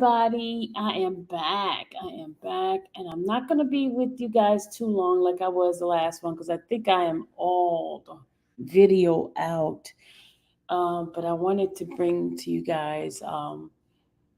everybody. I am back. And I'm not going to be with you guys too long like I was the last one because I think I am all the video out. But I wanted to bring to you guys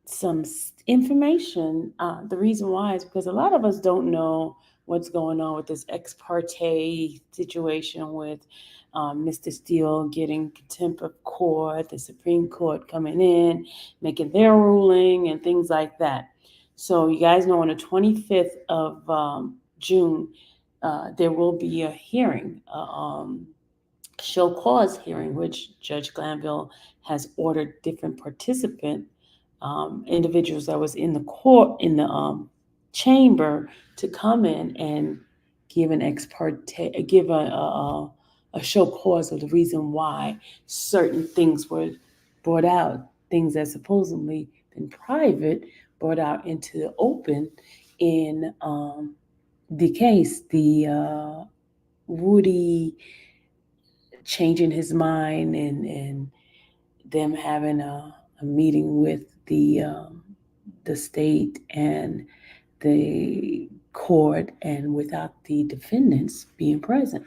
some information. The reason why is because a lot of us don't know what's going on with this ex parte situation with Mr. Steele getting contempt of court, the Supreme Court coming in, making their ruling, and things like that. So, you guys know on the 25th of June, there will be a hearing, show cause hearing, which Judge Glanville has ordered different individuals that was in the court in the chamber to come in and give an ex parte, give a show cause of the reason why certain things were brought out, things that supposedly been private brought out into the open in the case, the Woody changing his mind and them having a meeting with the state and the court and without the defendants being present.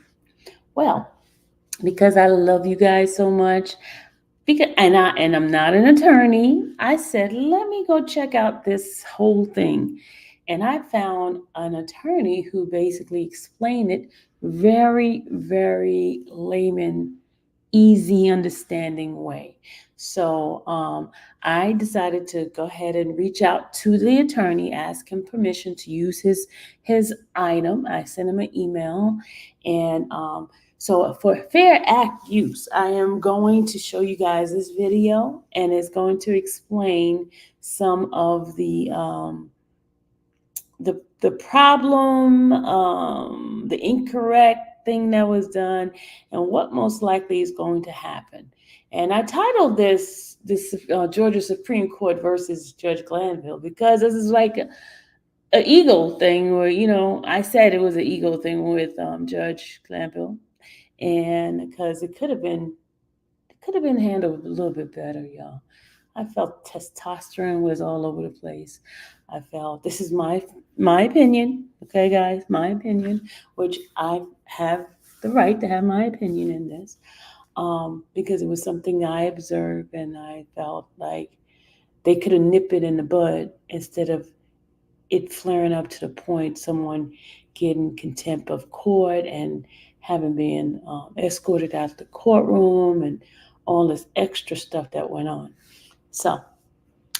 Well, because I love you guys so much, I'm not an attorney, I said let me go check out this whole thing. And I found an attorney who basically explained it very, very layman, easy understanding way. So I decided to go ahead and reach out to the attorney, ask him permission to use his item. I sent him an email, and so for fair act use, I am going to show you guys this video, and it's going to explain some of the problem, the incorrect thing that was done, and what most likely is going to happen. And I titled this Georgia Supreme Court versus Judge Glanville because this is like an ego thing where, I said it was an ego thing with Judge Glanville, and because it could have been handled a little bit better, y'all. I felt testosterone was all over the place. I felt, this is my opinion, okay, guys, my opinion, which I have the right to have my opinion in this, because it was something I observed, and I felt like they could have nipped it in the bud instead of it flaring up to the point someone getting contempt of court and having been escorted out the courtroom and all this extra stuff that went on. So,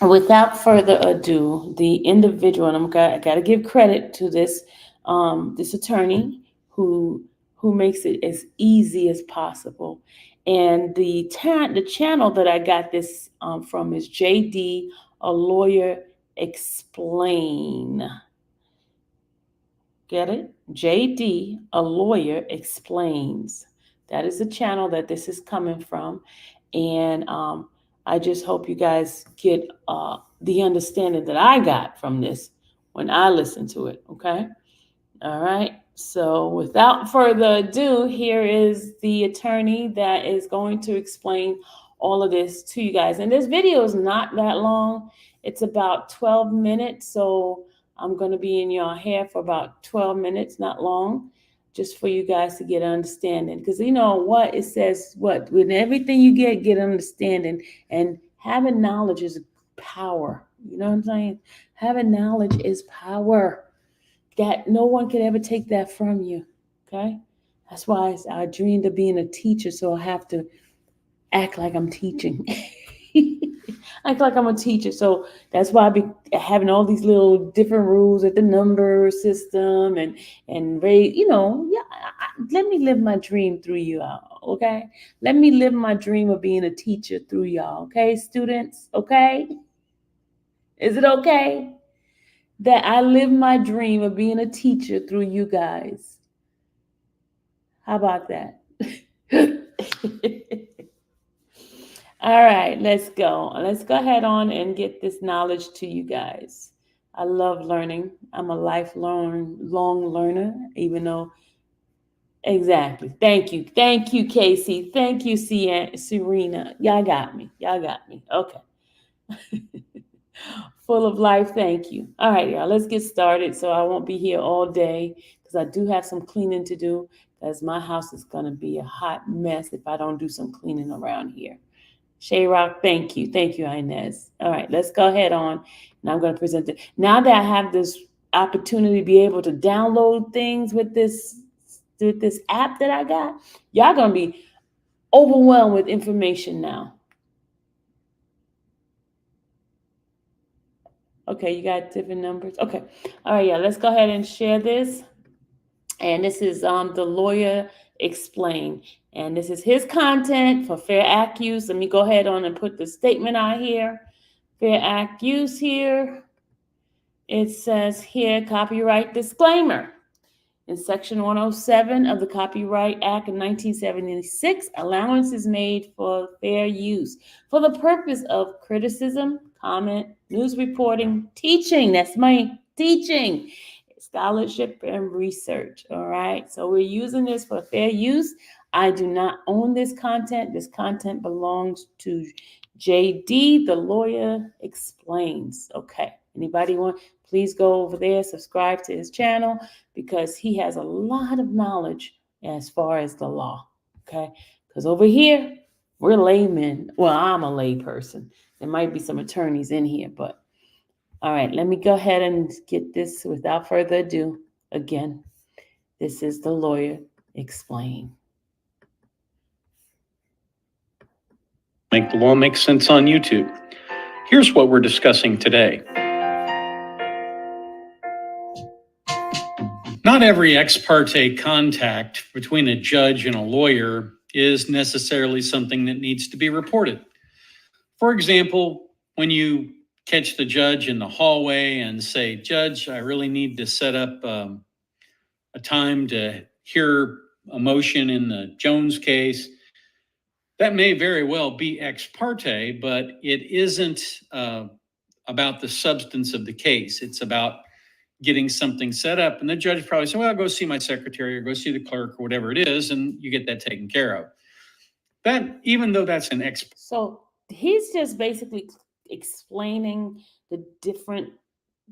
without further ado, the individual, and I got to give credit to this attorney who makes it as easy as possible. And the channel that I got this from is JD, a lawyer explain. Get it? JD, a lawyer explains. That is the channel that this is coming from, and I just hope you guys get the understanding that I got from this when I listen to it. Okay. All right. So without further ado, here is the attorney that is going to explain all of this to you guys. And this video is not that long. It's about 12 minutes. So I'm going to be in your hair for about 12 minutes, not long, just for you guys to get understanding. Because you know what? It says what? With everything you get understanding. And having knowledge is power. You know what I'm saying? Having knowledge is power. That no one can ever take that from you. Okay? That's why I dreamed of being a teacher, so I have to act like I'm teaching. Act like I'm a teacher. So that's why I be having all these little different rules with the number system and rate. Let me live my dream through you all. Okay? Let me live my dream of being a teacher through y'all. Okay, students? Okay? Is it okay that I live my dream of being a teacher through you guys? How about that? All right, let's go. Let's go ahead on and get this knowledge to you guys. I love learning. I'm a lifelong learner, even though. Exactly. Thank you. Thank you, Casey. Thank you, Serena. Y'all got me. Okay. Full of life. Thank you. All right, y'all, let's get started. So I won't be here all day because I do have some cleaning to do, as my house is going to be a hot mess if I don't do some cleaning around here. Shay Rock, thank you. Thank you, Inez. All right, let's go ahead on. And I'm going to present it. Now that I have this opportunity to be able to download things with this app that I got, y'all going to be overwhelmed with information now. Okay, you got different numbers. Okay. All right, yeah, let's go ahead and share this. And this is the lawyer explain. And this is his content for fair act use. Let me go ahead on and put the statement out here. Fair act use here. It says here, copyright disclaimer. In Section 107 of the Copyright Act of 1976, allowance is made for fair use for the purpose of criticism, comment, news reporting, teaching. That's my teaching, scholarship, and research. All right. So we're using this for fair use. I do not own this content. This content belongs to JD, the lawyer explains. Okay. Anybody want? Please go over there, subscribe to his channel, because he has a lot of knowledge as far as the law. Okay. Because over here, we're laymen. Well, I'm a lay person. There might be some attorneys in here, but all right, let me go ahead and get this without further ado. Again, this is the lawyer explain. Make the law make sense on YouTube. Here's what we're discussing today. Not every ex parte contact between a judge and a lawyer is necessarily something that needs to be reported. For example, when you catch the judge in the hallway and say, "Judge, I really need to set up a time to hear a motion in the Jones case," that may very well be ex parte, but it isn't about the substance of the case. It's about getting something set up. And the judge probably said, "Well, go see my secretary or go see the clerk or whatever it is," and you get that taken care of. That, even though that's an ex. So he's just basically explaining the different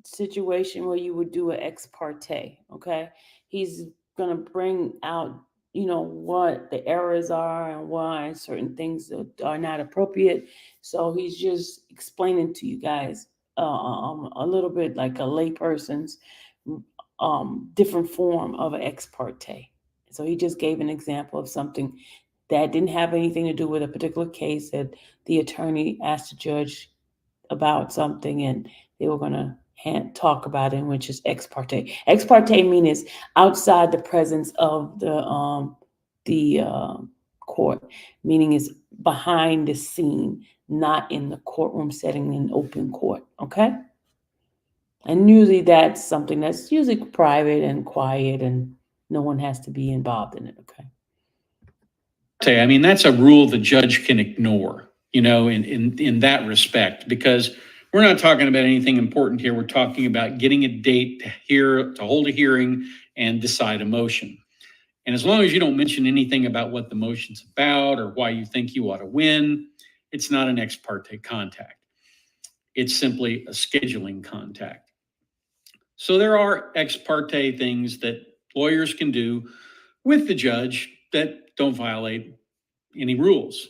situation where you would do an ex parte. Okay. He's going to bring out, what the errors are and why certain things are not appropriate. So he's just explaining to you guys a little bit like a layperson's different form of an ex parte. So he just gave an example of something that didn't have anything to do with a particular case, that the attorney asked the judge about something and they were going to talk about it, which is ex parte. Ex parte means it's outside the presence of the court, meaning it's behind the scene, not in the courtroom setting in open court. Okay. And usually that's something that's usually private and quiet and no one has to be involved in it. Okay. I mean, that's a rule the judge can ignore, in that respect, because we're not talking about anything important here. We're talking about getting a date to hold a hearing and decide a motion. And as long as you don't mention anything about what the motion's about or why you think you ought to win, it's not an ex parte contact. It's simply a scheduling contact. So there are ex parte things that lawyers can do with the judge that don't violate any rules.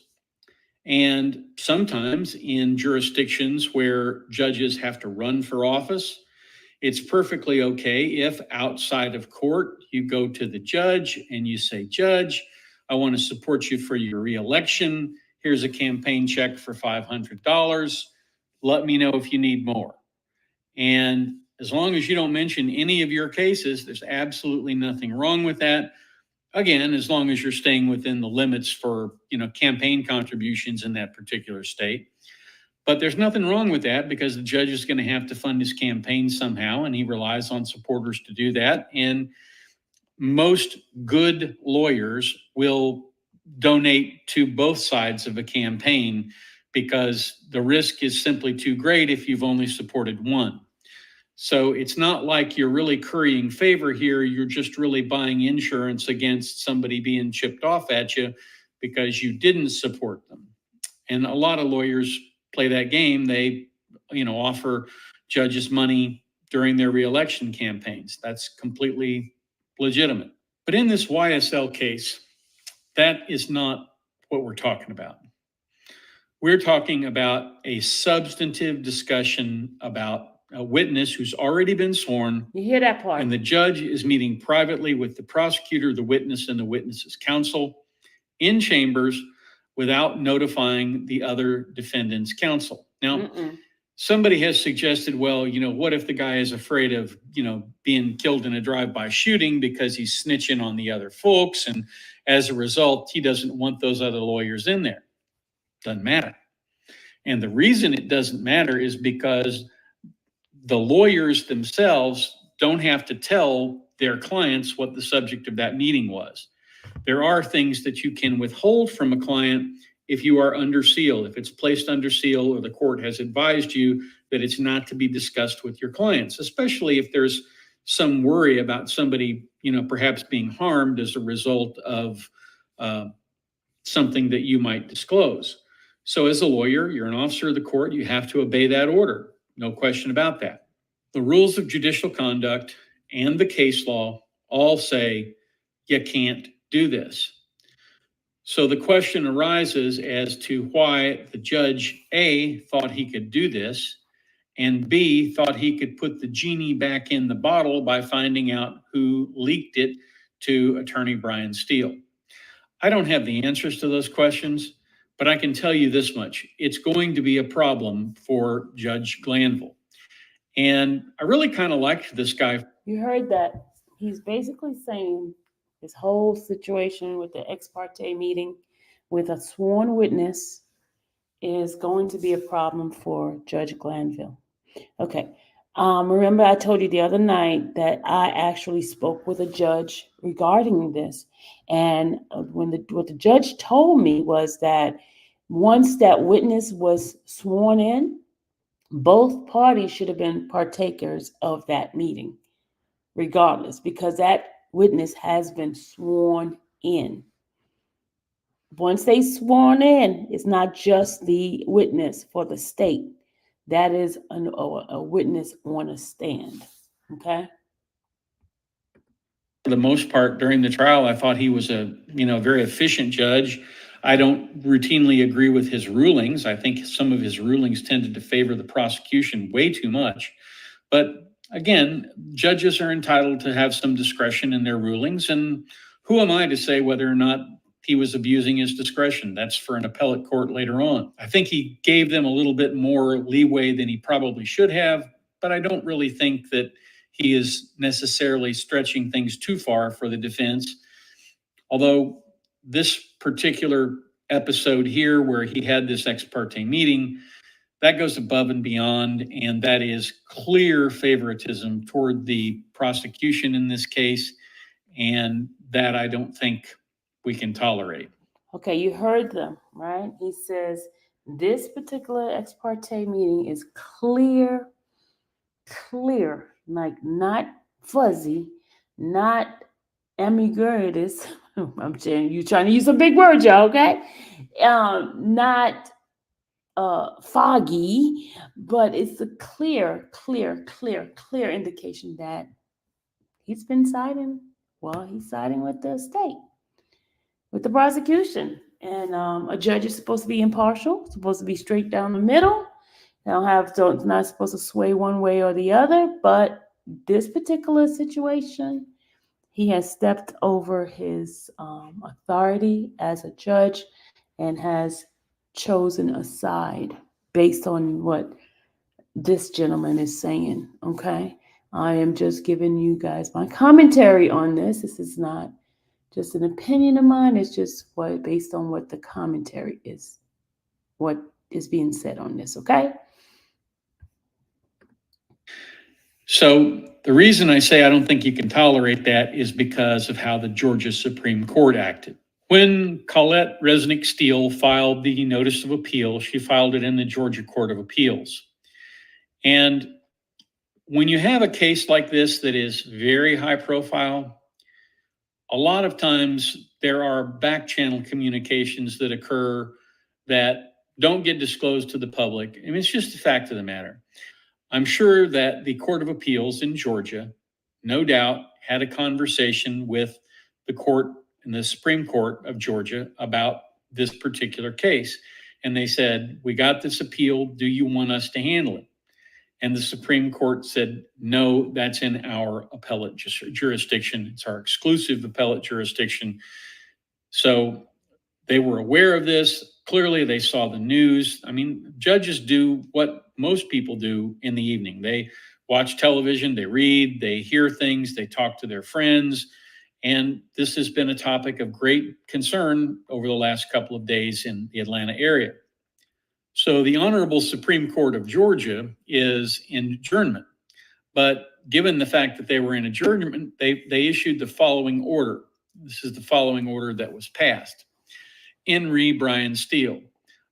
And sometimes in jurisdictions where judges have to run for office, it's perfectly okay if outside of court you go to the judge and you say, "Judge, I want to support you for your reelection. Here's a campaign check for $500. Let me know if you need more." And as long as you don't mention any of your cases, there's absolutely nothing wrong with that. Again, as long as you're staying within the limits for, campaign contributions in that particular state. But there's nothing wrong with that because the judge is going to have to fund his campaign somehow, and he relies on supporters to do that. And most good lawyers will donate to both sides of a campaign because the risk is simply too great if you've only supported one. So it's not like you're really currying favor here. You're just really buying insurance against somebody being chipped off at you because you didn't support them. And a lot of lawyers play that game. They, offer judges money during their reelection campaigns. That's completely legitimate. But in this YSL case, that is not what we're talking about. We're talking about a substantive discussion about a witness who's already been sworn. You hear that part? And the judge is meeting privately with the prosecutor, the witness, and the witness's counsel in chambers without notifying the other defendant's counsel. Now, somebody has suggested, well, what if the guy is afraid of, being killed in a drive-by shooting because he's snitching on the other folks, and as a result, he doesn't want those other lawyers in there? Doesn't matter. And the reason it doesn't matter is because the lawyers themselves don't have to tell their clients what the subject of that meeting was. There are things that you can withhold from a client if you are under seal, if it's placed under seal or the court has advised you that it's not to be discussed with your clients, especially if there's some worry about somebody, perhaps being harmed as a result of something that you might disclose. So as a lawyer, you're an officer of the court, you have to obey that order. No question about that. The rules of judicial conduct and the case law all say you can't do this. So the question arises as to why the judge A thought he could do this and B thought he could put the genie back in the bottle by finding out who leaked it to attorney Brian Steele. I don't have the answers to those questions, but I can tell you this much. It's going to be a problem for Judge Glanville. And I really kind of liked this guy. You heard that. He's basically saying this whole situation with the ex parte meeting with a sworn witness is going to be a problem for Judge Glanville. Okay. Remember I told you the other night that I actually spoke with a judge regarding this. And what the judge told me was that once that witness was sworn in, both parties should have been partakers of that meeting, regardless, because that witness has been sworn in. Once they sworn in, it's not just the witness for the state. That is a witness on a stand, okay? For the most part, during the trial, I thought he was a very efficient judge. I don't routinely agree with his rulings. I think some of his rulings tended to favor the prosecution way too much. But again, judges are entitled to have some discretion in their rulings. And who am I to say whether or not he was abusing his discretion? That's for an appellate court later on. I think he gave them a little bit more leeway than he probably should have, but I don't really think that he is necessarily stretching things too far for the defense. Although this particular episode here where he had this ex parte meeting, that goes above and beyond, and that is clear favoritism toward the prosecution in this case, and that I don't think we can tolerate. Okay, you heard them, right? He says this particular ex parte meeting is clear, like not fuzzy, not ambiguous. I'm saying you trying to use some big words, y'all, okay? Not foggy, but it's a clear indication that he's been siding. Well, he's siding with the state, with the prosecution. And a judge is supposed to be impartial, supposed to be straight down the middle. It's not supposed to sway one way or the other. But this particular situation, he has stepped over his authority as a judge and has chosen a side based on what this gentleman is saying. Okay, I am just giving you guys my commentary on this. This is not just an opinion of mine. It's just based on what the commentary is, what is being said on this. Okay. So the reason I say I don't think you can tolerate that is because of how the Georgia Supreme Court acted. When Colette Resnick Steele filed the notice of appeal, she filed it in the Georgia Court of Appeals. And when you have a case like this that is very high profile, a lot of times there are back channel communications that occur that don't get disclosed to the public. I mean, it's just a fact of the matter. I'm sure that the Court of Appeals in Georgia, no doubt, had a conversation with the court and the Supreme Court of Georgia about this particular case. And they said, we got this appeal. Do you want us to handle it? And the Supreme Court said, no, that's in our appellate jurisdiction. It's our exclusive appellate jurisdiction. So they were aware of this. Clearly, they saw the news. I mean, judges do what most people do in the evening. They watch television, they read, they hear things, they talk to their friends. And this has been a topic of great concern over the last couple of days in the Atlanta area. So the Honorable Supreme Court of Georgia is in adjournment. But given the fact that they were in adjournment, they issued the following order. This is the following order that was passed. In re Brian Steele.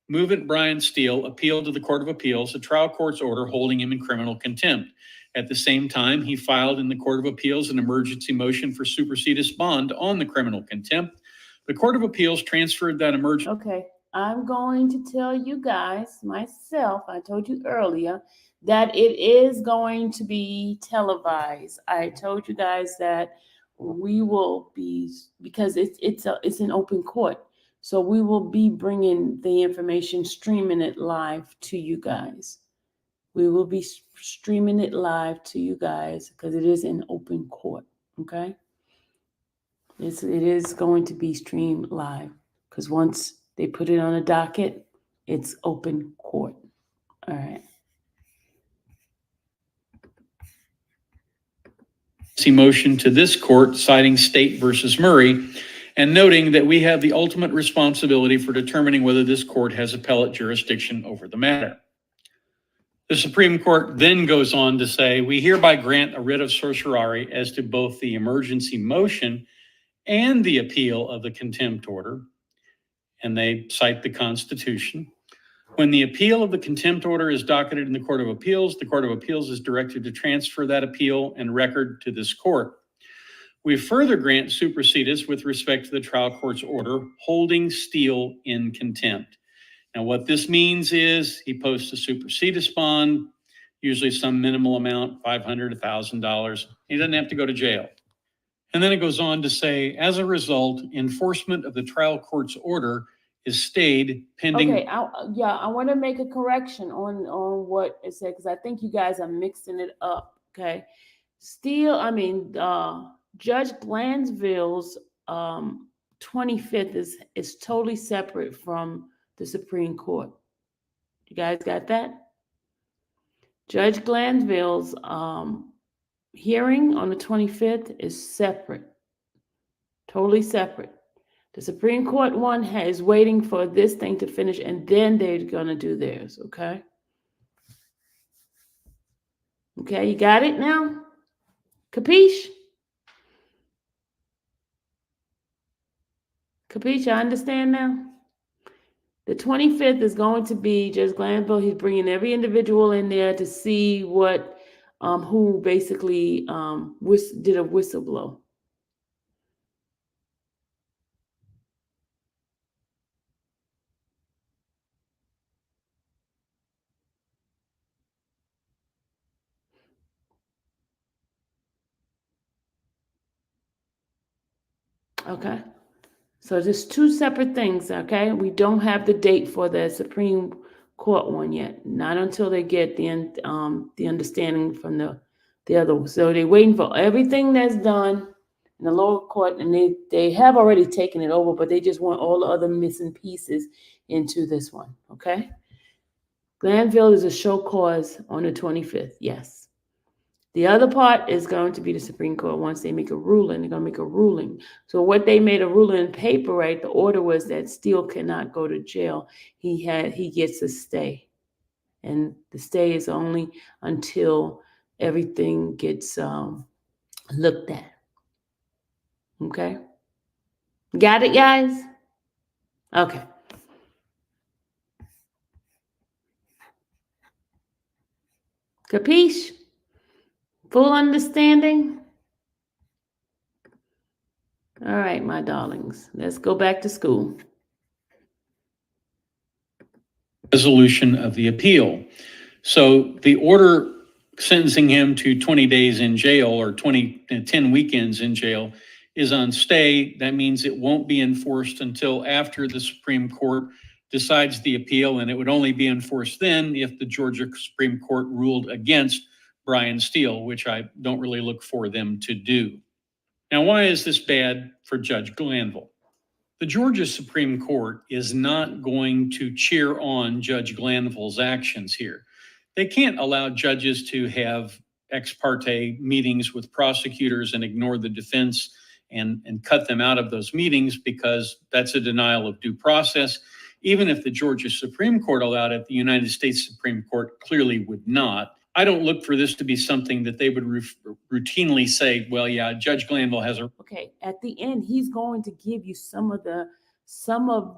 Movement Brian Steele appealed to the Court of Appeals the trial court's order holding him in criminal contempt. At the same time, he filed in the Court of Appeals an emergency motion for supersedis bond on the criminal contempt. The Court of Appeals transferred that emergency. Okay, I'm going to tell you guys myself, I told you earlier, that it is going to be televised. I told you guys that we will be, because it's an open court. So we will be bringing the information, streaming it live to you guys. We will be streaming it live to you guys because it is an open court, okay? It is going to be streamed live because once they put it on a docket, it's open court. All right. Motion to this court citing State versus Murray and noting that we have the ultimate responsibility for determining whether this court has appellate jurisdiction over the matter. The Supreme Court then goes on to say, we hereby grant a writ of certiorari as to both the emergency motion and the appeal of the contempt order, and they cite the Constitution. When the appeal of the contempt order is docketed in the Court of Appeals, the Court of Appeals is directed to transfer that appeal and record to this court. We further grant supersedis with respect to the trial court's order holding Steele in contempt. Now, what this means is he posts a supersedis bond, usually some minimal amount, $500, $1,000. He doesn't have to go to jail. And then it goes on to say, as a result, enforcement of the trial court's order is stayed pending. Okay, I want to make a correction on what it said because I think you guys are mixing it up. Okay, Judge Glanville's 25th is totally separate from the Supreme Court. You guys got that? Judge Glanville's hearing on the 25th is separate, totally separate. The Supreme Court one is waiting for this thing to finish, and then they're going to do theirs, okay? Okay, you got it now? Capiche? Capiche, I understand now? The 25th is going to be Judge Glanville. He's bringing every individual in there to see what, who basically did a whistleblow. Okay, so there's two separate things, okay? We don't have the date for the Supreme Court one yet, not until they get the understanding from the other one. So they're waiting for everything that's done in the lower court, and they have already taken it over, but they just want all the other missing pieces into this one, okay? Glanville is a show cause on the 25th, yes. The other part is going to be the Supreme Court. Once they make a ruling, they're going to make a ruling. So what they made a ruling in paper, right? The order was that Steele cannot go to jail. He gets a stay. And the stay is only until everything gets looked at. Okay? Got it, guys? Okay. Capiche? Full understanding? All right, my darlings, let's go back to school. Resolution of the appeal. So the order sentencing him to 20 days in jail or 10 weekends in jail is on stay. That means it won't be enforced until after the Supreme Court decides the appeal, and it would only be enforced then if the Georgia Supreme Court ruled against Brian Steele, which I don't really look for them to do. Now, why is this bad for Judge Glanville? The Georgia Supreme Court is not going to cheer on Judge Glanville's actions here. They can't allow judges to have ex parte meetings with prosecutors and ignore the defense and cut them out of those meetings, because that's a denial of due process. Even if the Georgia Supreme Court allowed it, the United States Supreme Court clearly would not. I don't look for this to be something that they would routinely say, well, yeah, Judge Glanville has a... Okay, at the end, he's going to give you some of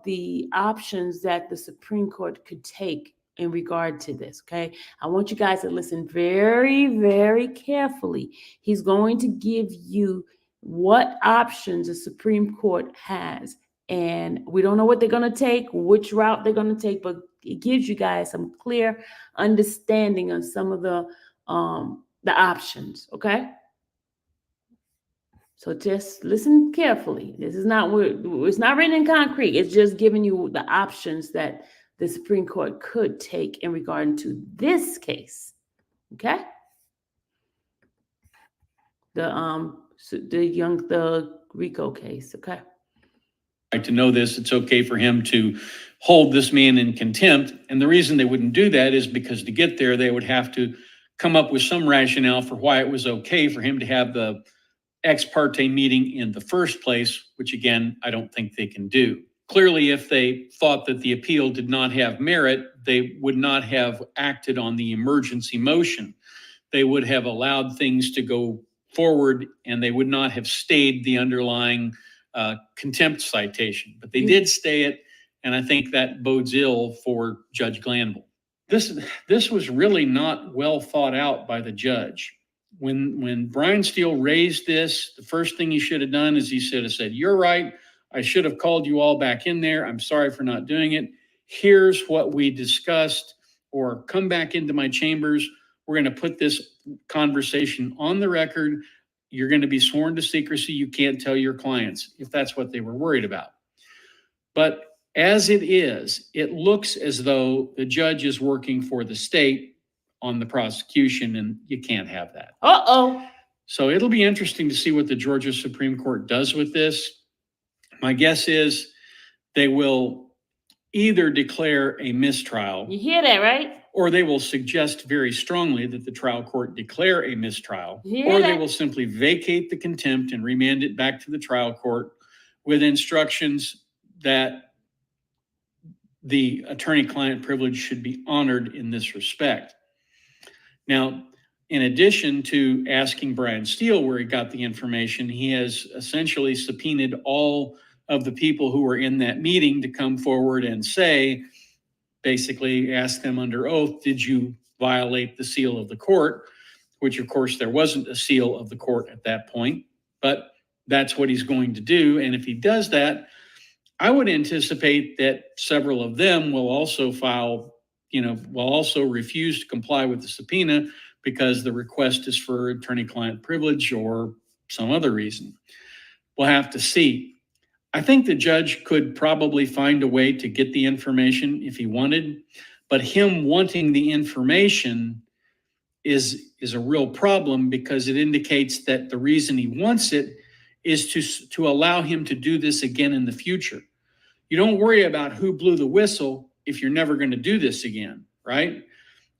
the options that the Supreme Court could take in regard to this, okay? I want you guys to listen very, very carefully. He's going to give you what options the Supreme Court has. And we don't know what they're going to take, which route they're going to take, but it gives you guys some clear understanding of some of the options, okay? So just listen carefully. This is not, it's not written in concrete. It's just giving you the options that the Supreme Court could take in regard to this case, okay? The RICO case, okay? Right to know this, it's okay for him to hold this man in contempt. And the reason they wouldn't do that is because to get there, they would have to come up with some rationale for why it was okay for him to have the ex parte meeting in the first place, which again, I don't think they can do. Clearly, if they thought that the appeal did not have merit, they would not have acted on the emergency motion. They would have allowed things to go forward, and they would not have stayed the underlying contempt citation. But they did stay it, and I think that bodes ill for Judge Glanville. This was really not well thought out by the judge. When Brian Steele raised this, the first thing he should have done is he should have said, "You're right. I should have called you all back in there. I'm sorry for not doing it. Here's what we discussed," or "Come back into my chambers. We're going to put this conversation on the record. You're going to be sworn to secrecy. You can't tell your clients," if that's what they were worried about. But as it is, it looks as though the judge is working for the state on the prosecution, and you can't have that. So it'll be interesting to see what the Georgia Supreme Court does with this. My guess is they will either declare a mistrial. You hear that, right? Or they will suggest very strongly that the trial court declare a mistrial, or they will simply vacate the contempt and remand it back to the trial court with instructions that the attorney-client privilege should be honored in this respect. Now, in addition to asking Brian Steele where he got the information, he has essentially subpoenaed all of the people who were in that meeting to come forward and say, basically ask them under oath, did you violate the seal of the court? Which, of course, there wasn't a seal of the court at that point, but that's what he's going to do. And if he does that, I would anticipate that several of them will also will also refuse to comply with the subpoena because the request is for attorney-client privilege or some other reason. We'll have to see. I think the judge could probably find a way to get the information if he wanted, but him wanting the information is a real problem because it indicates that the reason he wants it is to allow him to do this again in the future. You don't worry about who blew the whistle if you're never going to do this again, right?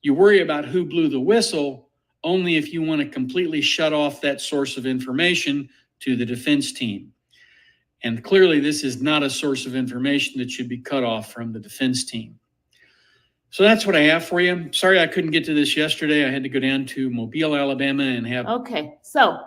You worry about who blew the whistle only if you want to completely shut off that source of information to the defense team. And clearly, this is not a source of information that should be cut off from the defense team. So that's what I have for you. Sorry I couldn't get to this yesterday. I had to go down to Mobile, Alabama and have... Okay, so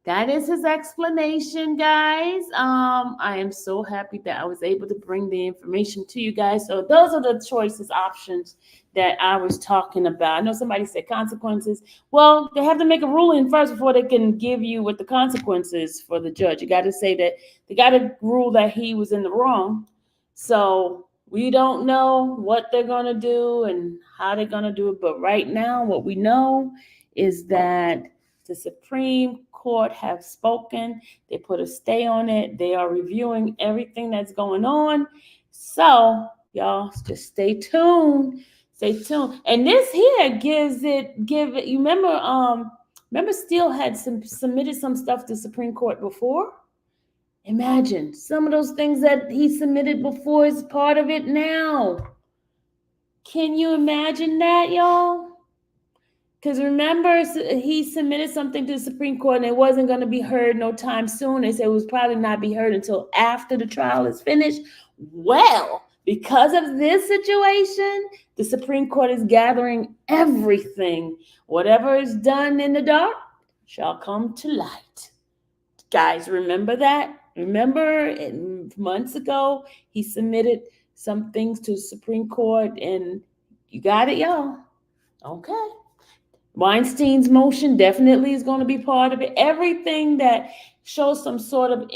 that is his explanation, guys. I am so happy that I was able to bring the information to you guys. So those are the choices, options that I was talking about. I know somebody said consequences. Well, they have to make a ruling first before they can give you what the consequences for the judge. You got to say that they got to rule that he was in the wrong. So we don't know what they're going to do and how they're going to do it. But right now, what we know is that the Supreme Court have spoken. They put a stay on it. They are reviewing everything that's going on. So y'all just stay tuned. Stay tuned. And this here give it. You remember Steele had submitted some stuff to Supreme Court before? Imagine some of those things that he submitted before is part of it now. Can you imagine that, y'all? Because remember, he submitted something to the Supreme Court and it wasn't going to be heard no time soon. They said it was probably not be heard until after the trial is finished. Well, because of this situation, the Supreme Court is gathering everything. Whatever is done in the dark shall come to light. Guys, remember that? Remember months ago, he submitted some things to the Supreme Court, and you got it, y'all. Okay. Weinstein's motion definitely is going to be part of it. Everything that shows some sort of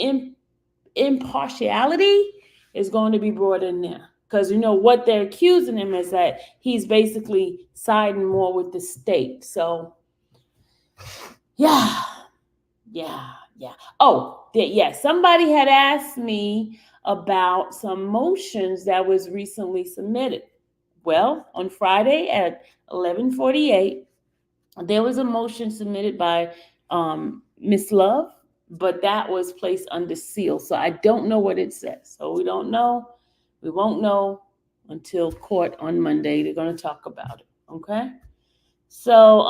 impartiality is going to be brought in there. Because, what they're accusing him is that he's basically siding more with the state. So, yeah. Oh, yeah. Somebody had asked me about some motions that was recently submitted. Well, on Friday at 11:48, there was a motion submitted by Miss Love, but that was placed under seal. So I don't know what it says. So we don't know. We won't know until court on Monday. They're going to talk about it. Okay. So,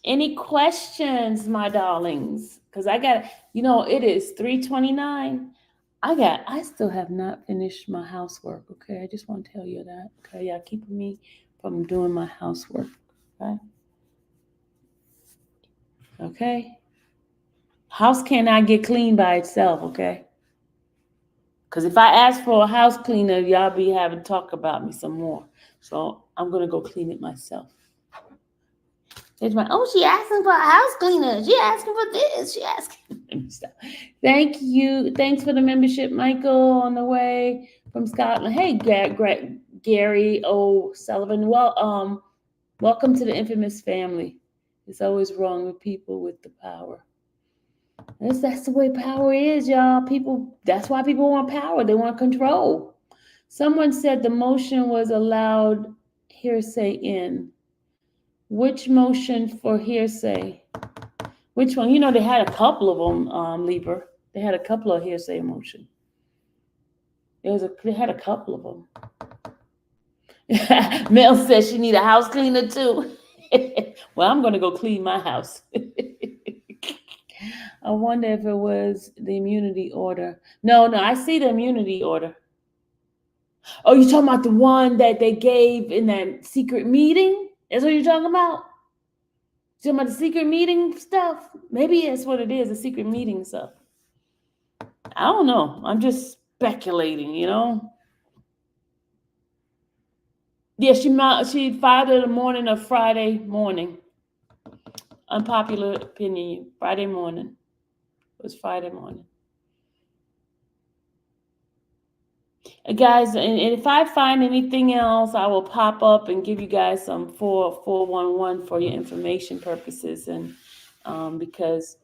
any questions, my darlings? Because I got, it is 3:29. I still have not finished my housework. Okay. I just want to tell you that. Okay. Y'all keeping me from doing my housework. Okay. Okay. House cannot get clean by itself. Okay. Because if I ask for a house cleaner, y'all be having to talk about me some more. So I'm going to go clean it myself. She asking for a house cleaner. She asking for this. She asking. Thank you. Thanks for the membership, Michael, on the way from Scotland. Hey, Gary O'Sullivan. Well, welcome to the infamous family. It's always wrong with people with the power. That's the way power is, y'all. That's why people want power. They want control. Someone said the motion was allowed hearsay in. Which motion for hearsay? Which one? They had a couple of them, Lieber. They had a couple of hearsay motion. They had a couple of them. Mel says she need a house cleaner too. Well, I'm going to go clean my house. I wonder if it was the immunity order. No, I see the immunity order. Oh, you're talking about the one that they gave in that secret meeting? That's what you're talking about? You're talking about the secret meeting stuff? Maybe that's what it is, the secret meeting stuff. I don't know. I'm just speculating, Yeah, she filed it the morning of Friday morning. Unpopular opinion. Friday morning. It was Friday morning. Guys, and if I find anything else, I will pop up and give you guys some 411 for your information purposes. And because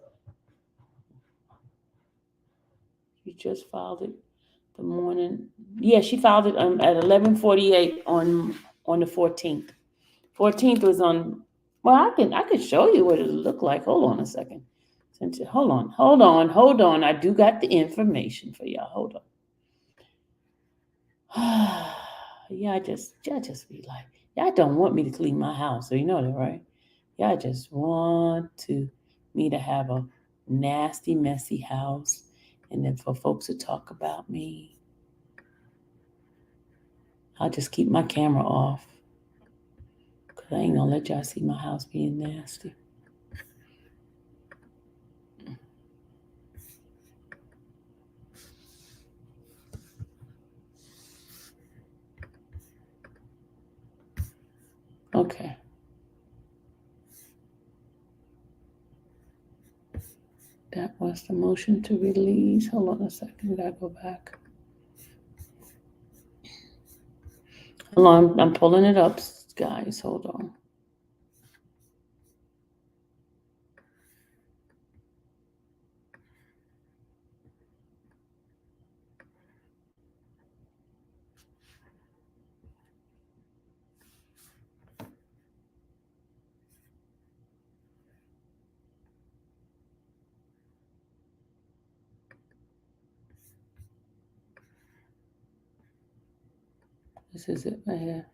you just filed it the morning. Yeah, she filed it at 11:48 on the 14th. 14th was on. Well, I could show you what it looked like. Hold on a second. Hold on. I do got the information for y'all. Hold on. Yeah, I just be like, y'all don't want me to clean my house, so you know that, right? Y'all just want me to have a nasty, messy house, and then for folks to talk about me. I'll just keep my camera off, because I ain't gonna let y'all see my house being nasty. Okay. That was the motion to release. Hold on a second. I gotta go back. Hold on. I'm pulling it up. Guys, hold on. This is it right here.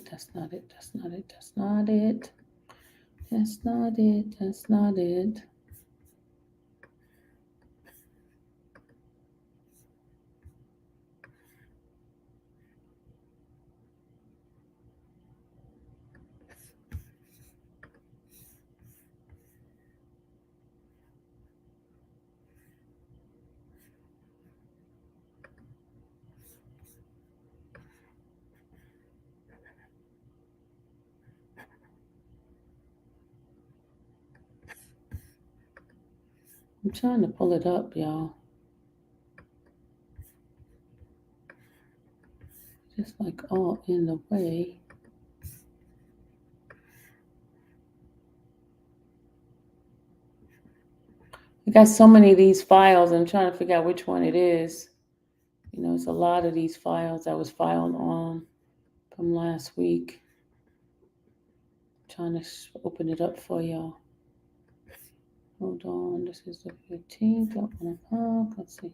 That's not it. That's not it. That's not it. That's not it. That's not it. I'm trying to pull it up, y'all. Just like all in the way. I got so many of these files. I'm trying to figure out which one it is. You know, it's a lot of these files that was filed on from last week. I'm trying to open it up for y'all. Hold on. This is the 15th. Let's see.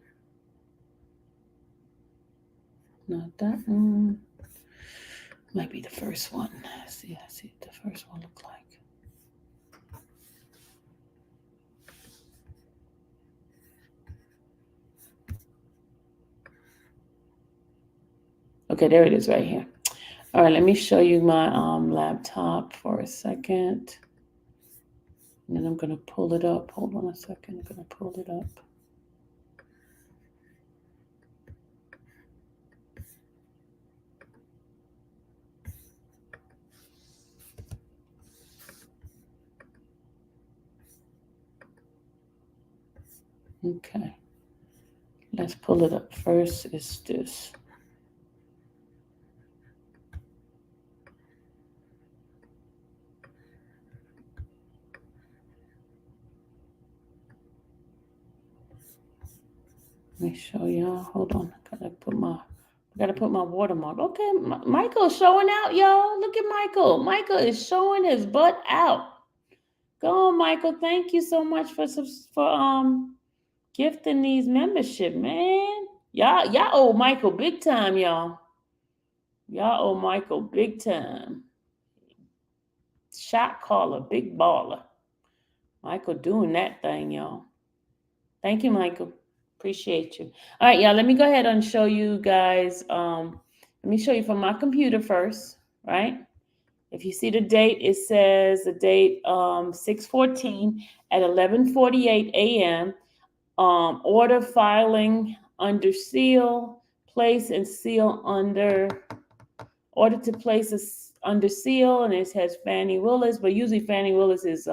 Not that one. Might be the first one. Let's see what the first one look like. Okay, there it is right here. All right, let me show you my laptop for a second. And then I'm going to pull it up. Hold on a second. I'm going to pull it up. Okay. Let's pull it up. First is this. Let me show y'all. Hold on. Gotta put my watermark. Okay, Michael's showing out, y'all. Look at Michael. Michael is showing his butt out. Go on, Michael. Thank you so much for gifting these membership, man. Y'all owe Michael big time, y'all. Y'all owe Michael big time. Shot caller, big baller. Michael doing that thing, y'all. Thank you, Michael. Appreciate you. All right, y'all, let me go ahead and show you guys. Let me show you from my computer first, right? If you see the date, it says the date 6/14 at 11:48 a.m. Order filing under seal, place and seal under, order to place under seal, and it has Fannie Willis, but usually Fannie Willis is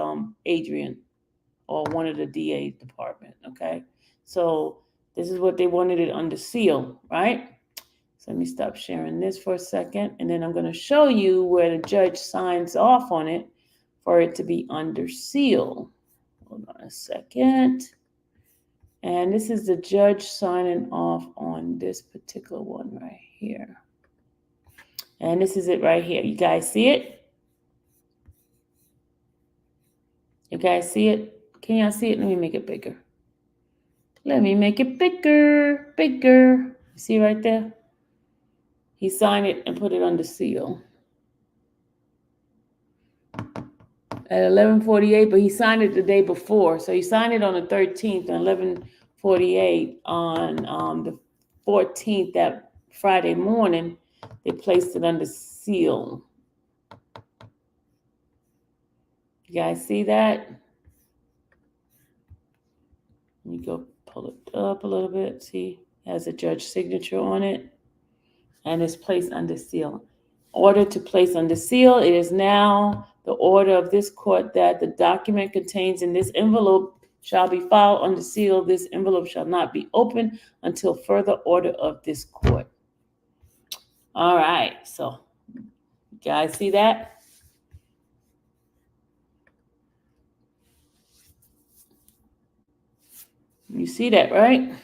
Adrian or one of the DA's department, okay? So this is what they wanted it under seal, right? So let me stop sharing this for a second, and then I'm going to show you where the judge signs off on it for it to be under seal. Hold on a second. And this is the judge signing off on this particular one right here. And this is it right here. You guys see it? You guys see it? Can y'all see it? Let me make it bigger. Let me make it bigger, bigger. You see right there? He signed it and put it under seal. At 11:48, but he signed it the day before. So he signed it on the 13th, and 11:48 on the 14th, that Friday morning, they placed it under seal. You guys see that? Let me go pull it up a little bit. See, it has a judge signature on it, and it's placed under seal. Order to place under seal. It is now the order of this court that the document contains in this envelope shall be filed under seal. This envelope shall not be opened until further order of this court. All right, so you guys see that? You see that, right?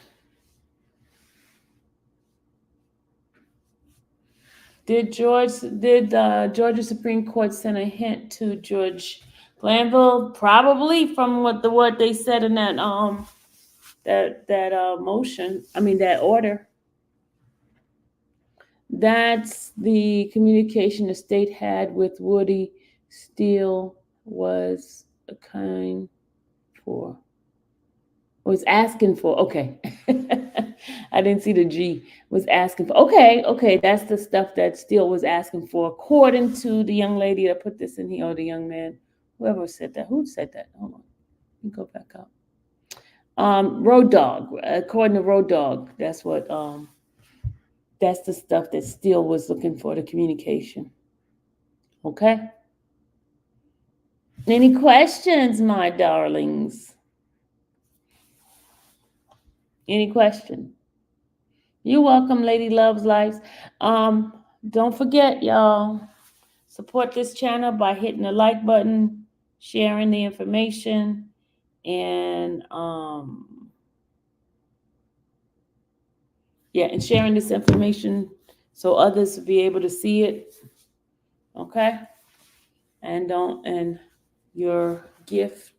Did Georgia Supreme Court send a hint to Judge Glanville? Probably, from what they said in that motion. I mean that order. That's the communication the state had with Woody Steele was a kind for. Was asking for. Okay. I didn't see the G. Was asking for. Okay. That's the stuff that Steele was asking for, according to the young lady that put this in here, or the young man, whoever said that. Who said that? Hold on. Let me go back up. Road Dog. According to Road Dog, that's what. That's the stuff that Steele was looking for, the communication. Okay. Any questions, my darlings? Any question? You're welcome, Lady Loves Lives. Don't forget, y'all, support this channel by hitting the like button, sharing the information, and and sharing this information so others will be able to see it. Okay? And your gift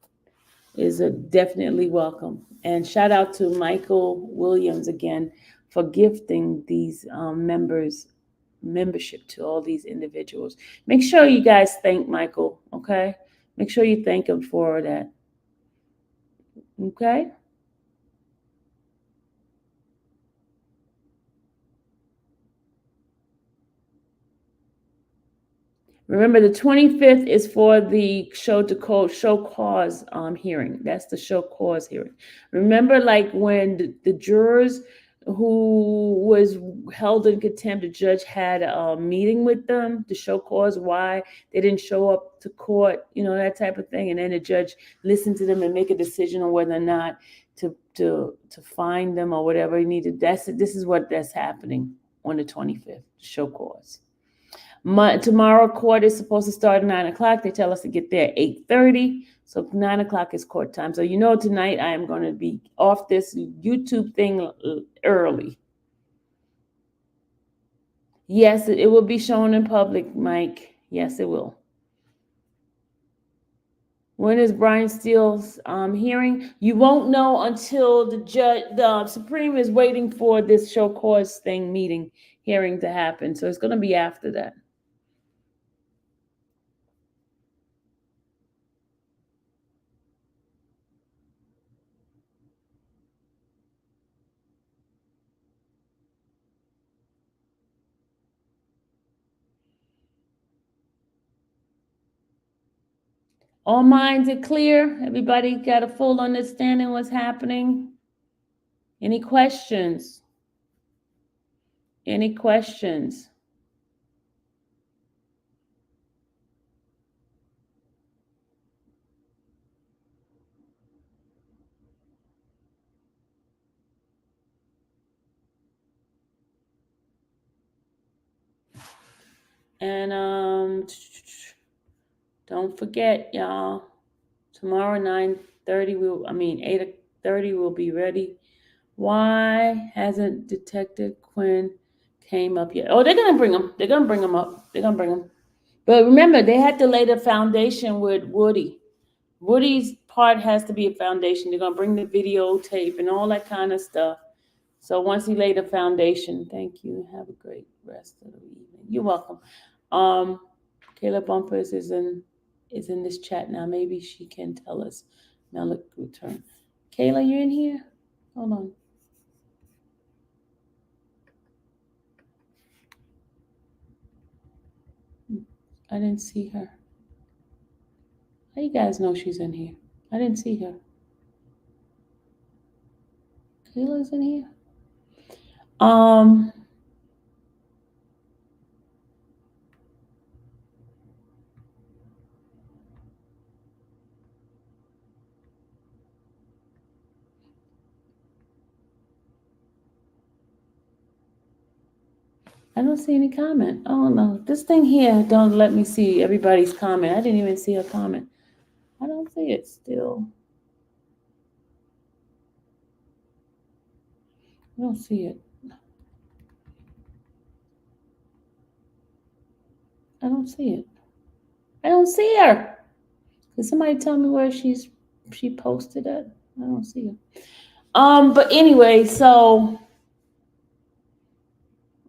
is definitely welcome. And shout out to Michael Williams again for gifting these membership to all these individuals. Make sure you guys thank Michael, okay? Make sure you thank him for that. Okay? Remember, the 25th is for the show cause hearing. That's the show cause hearing. Remember, like when the jurors who was held in contempt, the judge had a meeting with them to show cause why they didn't show up to court, that type of thing. And then the judge listened to them and make a decision on whether or not to fine them or whatever he needed. This is that's happening on the 25th, show cause. Tomorrow court is supposed to start at 9:00. They tell us to get there at 8:30. So 9:00 is court time. So tonight I am going to be off this YouTube thing early. Yes, it will be shown in public, Mike. Yes, it will. When is Brian Steele's hearing? You won't know until the Supreme is waiting for this show cause hearing to happen. So it's going to be after that. All minds are clear? Everybody got a full understanding what's happening? Any questions? Any questions? And don't forget, y'all, tomorrow 9:30 8:30 we'll be ready. Why hasn't Detective Quinn came up yet? Oh, they're gonna bring him. They're gonna bring him up. They're gonna bring him. But remember, they had to lay the foundation with Woody. Woody's part has to be a foundation. They're gonna bring the videotape and all that kind of stuff. So once he laid the foundation, thank you. Have a great rest of the evening. You're welcome. Kayla Bumpers is in this chat now. Maybe she can tell us. Now look, return. Kayla, you in here? Hold on. I didn't see her. How you guys know she's in here? I didn't see her. Kayla's in here. I don't see any comment. Oh no, this thing here don't let me see everybody's comment. I didn't even see a comment. I don't see it still. I don't see it. I don't see it. I don't see her. Can somebody tell me where she posted it? I don't see her. But anyway, so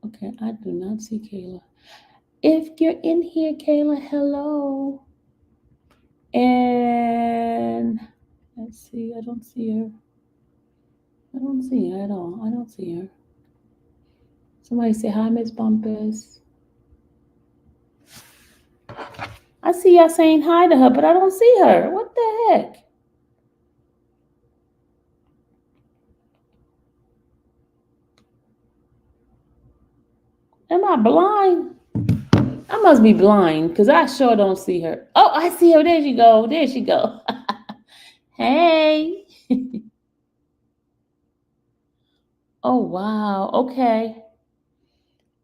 okay, I do not see Kayla. If you're in here, Kayla, hello. And let's see, I don't see her. I don't see her at all. I don't see her. Somebody say hi, Miss Bumpus. I see y'all saying hi to her, but I don't see her. What the heck? Am I blind? I must be blind because I sure don't see her. Oh, I see her. There she go. There she go. Hey. Oh wow. Okay.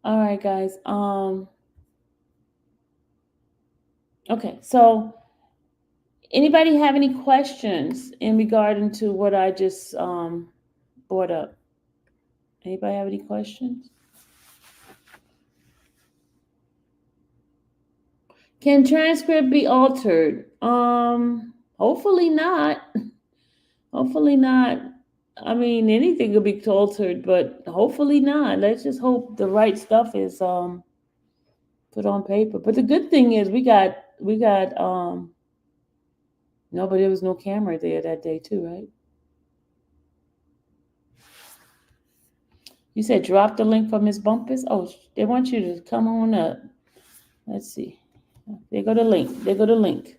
All right, guys. Okay. So, anybody have any questions in regard to what I just brought up? Anybody have any questions? Can transcript be altered? Hopefully not. Hopefully not. I mean, anything could be altered, but hopefully not. Let's just hope the right stuff is put on paper. But the good thing is we got no, but there was no camera there that day too, right? You said drop the link for Miss Bumpus. Oh, they want you to come on up. Let's see. There go the link. There go the link.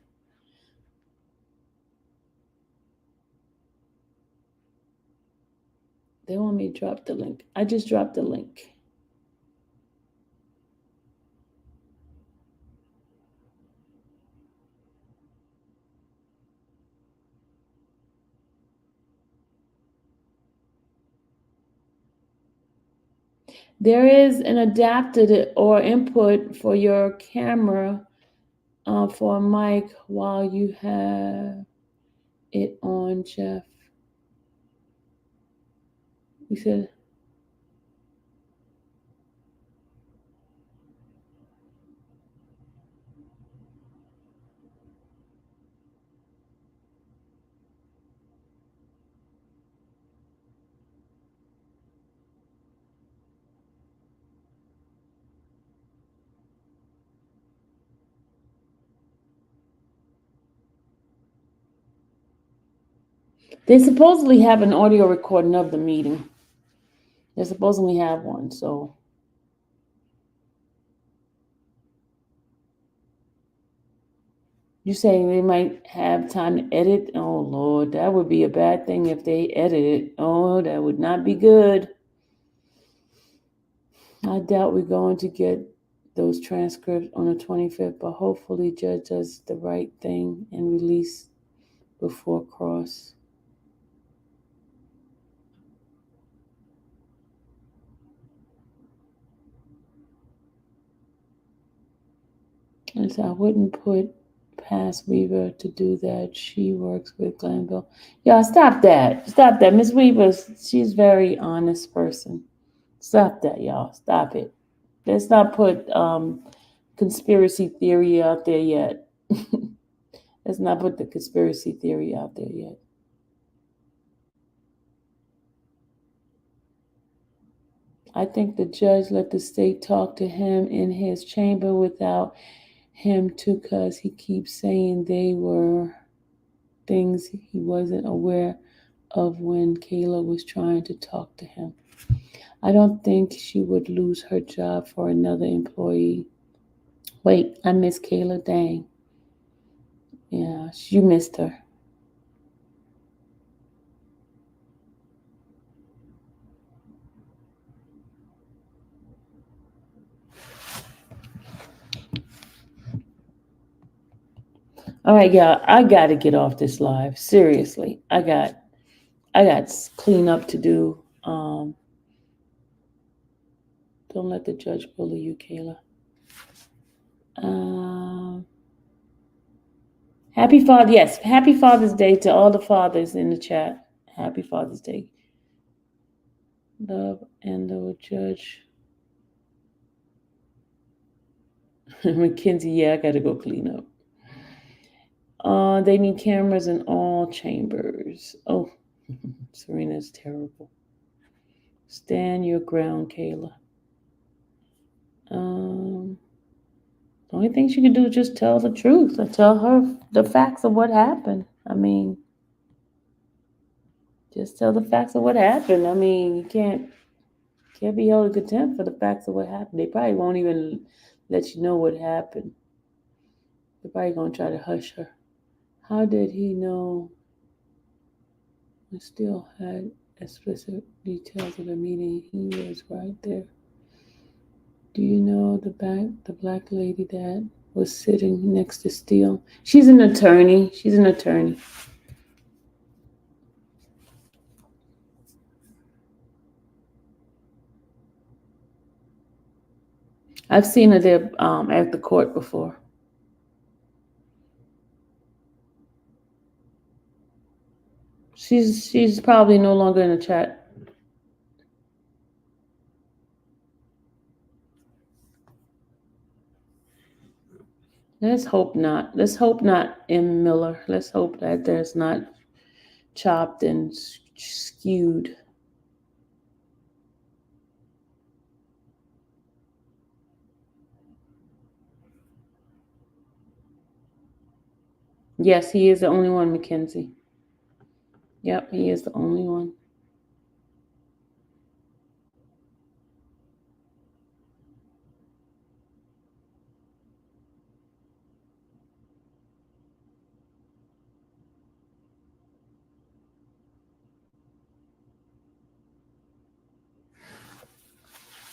They want me to drop the link. I just dropped the link. There is an adapter or input for your camera for a mic while you have it on, Jeff. You said, they supposedly have an audio recording of the meeting. They supposedly have one, so. You saying they might have time to edit? Oh Lord, that would be a bad thing if they edit it. Oh, that would not be good. I doubt we're going to get those transcripts on the 25th, but hopefully Judge does the right thing and release before cross. And so I wouldn't put past Weaver to do that. She works with Glanville. Y'all stop that. Stop that. Miss Weaver, she's a very honest person. Stop that, y'all. Stop it. Let's not put conspiracy theory out there yet. Let's not put the conspiracy theory out there yet. I think the judge let the state talk to him in his chamber without him too, because he keeps saying they were things he wasn't aware of when Kayla was trying to talk to him. I don't think she would lose her job for another employee. Wait, I miss Kayla. Dang. Yeah, you missed her. All right, y'all. I got to get off this live. Seriously, I got cleanup to do. Don't let the judge bully you, Kayla. Happy Father, yes, happy Father's Day to all the fathers in the chat. Happy Father's Day. Love and the judge. Mackenzie, yeah, I gotta go clean up. They need cameras in all chambers. Oh, Serena's terrible. Stand your ground, Kayla. The only thing she can do is just tell the truth or tell her the facts of what happened. I mean, just tell the facts of what happened. I mean, you can't be held in contempt for the facts of what happened. They probably won't even let you know what happened. They're probably gonna try to hush her. How did he know? I still had explicit details of the meeting. He was right there. Do you know the black lady that was sitting next to Steele? She's an attorney. I've seen her there at the court before. She's probably no longer in the chat. Let's hope not. Let's hope not, M. Miller. Let's hope that there's not chopped and skewed. Yes, he is the only one, Mackenzie. Yep, he is the only one.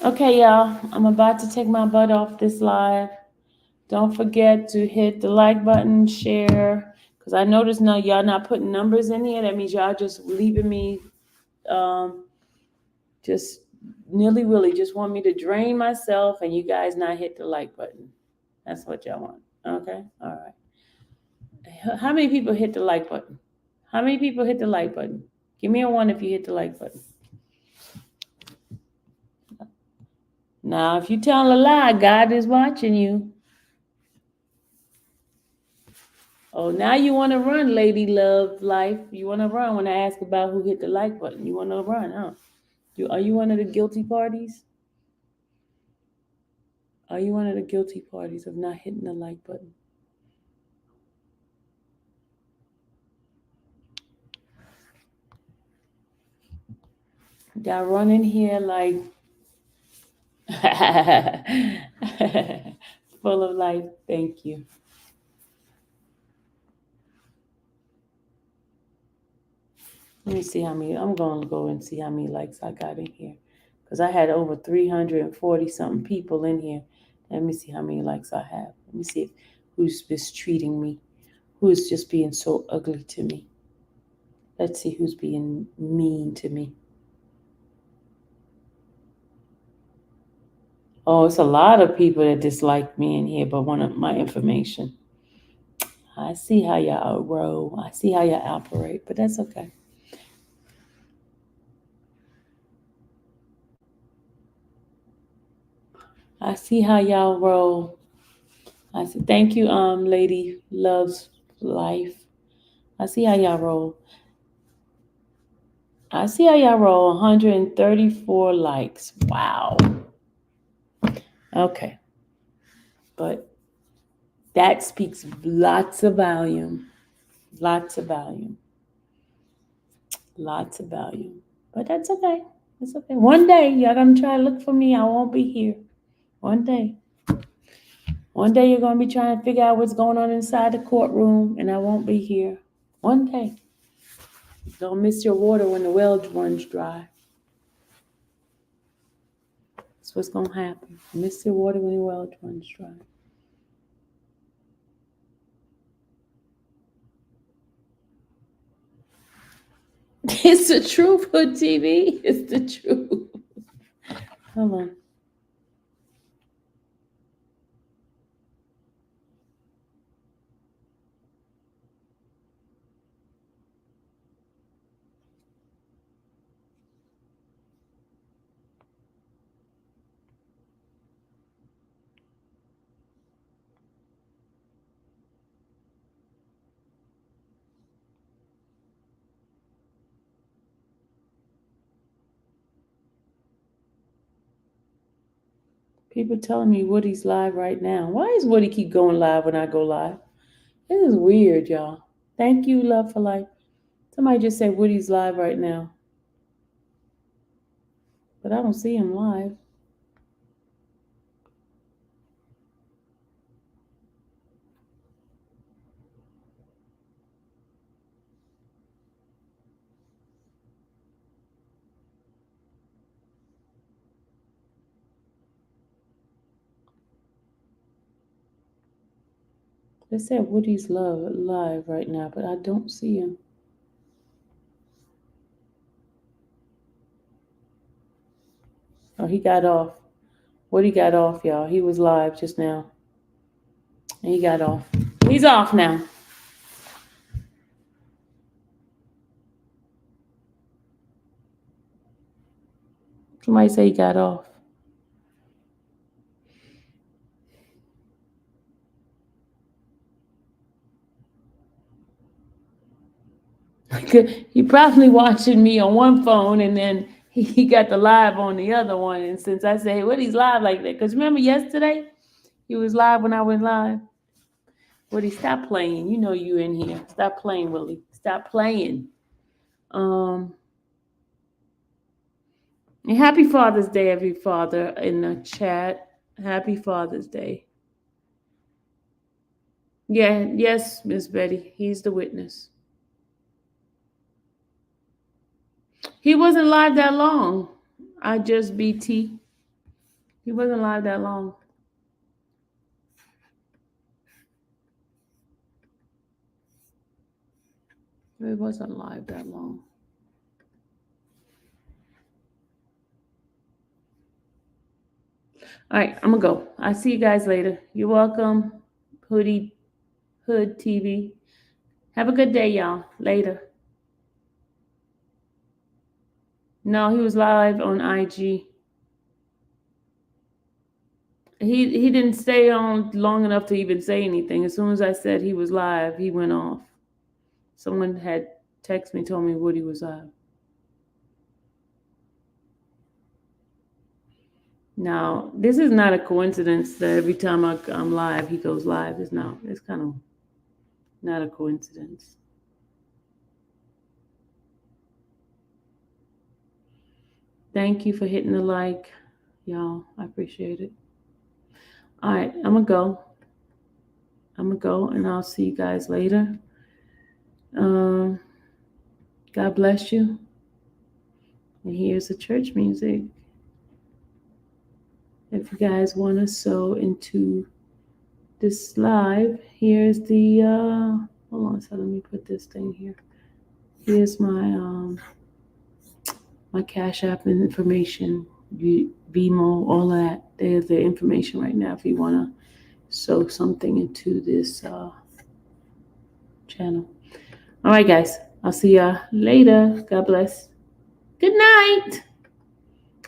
Okay, y'all, I'm about to take my butt off this live. Don't forget to hit the like button, share, because I noticed now y'all not putting numbers in here. That means y'all just leaving me just nilly-willy, just want me to drain myself and you guys not hit the like button. That's what y'all want. Okay? All right. How many people hit the like button? How many people hit the like button? Give me a 1 if you hit the like button. Now, if you tell a lie, God is watching you. Oh, now you want to run, Lady Love Life. You want to run when I ask about who hit the like button. You want to run, huh? Are you one of the guilty parties? Are you one of the guilty parties of not hitting the like button? Y'all running here like full of life. Thank you. Let me see how many. I'm going to go and see how many likes I got in here. Because I had over 340 something people in here. Let me see how many likes I have. Let me see who's mistreating me. Who is just being so ugly to me. Let's see who's being mean to me. Oh, it's a lot of people that dislike me in here but want my information. I see how y'all roll. I see how y'all operate, but that's okay. I see how y'all roll. I see. Thank you, Lady Loves Life. I see how y'all roll. I see how y'all roll. 134 likes. Wow. Okay. But that speaks lots of volume. Lots of volume. Lots of volume. But that's okay. It's okay. One day, y'all gonna try to look for me. I won't be here. One day. One day you're gonna be trying to figure out what's going on inside the courtroom, and I won't be here. One day. Don't miss your water when the well runs dry. That's what's gonna happen. Miss your water when the well runs dry. It's the truth, Hood TV. It's the truth. Hold on. People telling me Woody's live right now. Why does Woody keep going live when I go live? This is weird, y'all. Thank you, Love for Life. Somebody just said Woody's live right now. But I don't see him live. They said Woody's live right now, but I don't see him. Oh, he got off. Woody got off, y'all. He was live just now. And he got off. He's off now. Somebody say he got off. He probably watching me on one phone and then he got the live on the other one. And since I say, hey, Woody's live like that, because remember yesterday he was live when I went live. Woody, stop playing. You know you in here. Stop playing, Willie. Stop playing. And happy Father's Day, every father in the chat. Happy Father's Day. Yeah, yes, Miss Betty. He's the witness. He wasn't live that long. I just BT. He wasn't live that long. It wasn't live that long. All right, I'm gonna go. I'll see you guys later. You're welcome, Hood TV. Have a good day, y'all. Later. No, he was live on IG. He didn't stay on long enough to even say anything. As soon as I said he was live, he went off. Someone had texted me, told me Woody was live. Now, this is not a coincidence that every time I'm live, he goes live. It's kind of not a coincidence. Thank you for hitting the like, y'all. I appreciate it. All right, I'm going to go and I'll see you guys later. God bless you. And here's the church music. If you guys want to sew into this live, here's the, hold on, so let me put this thing here. Here's my, my Cash App information, Vimo, all of that. There's the information right now if you want to sew something into this channel. All right, guys. I'll see y'all later. God bless. Good night.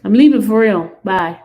I'm leaving for real. Bye.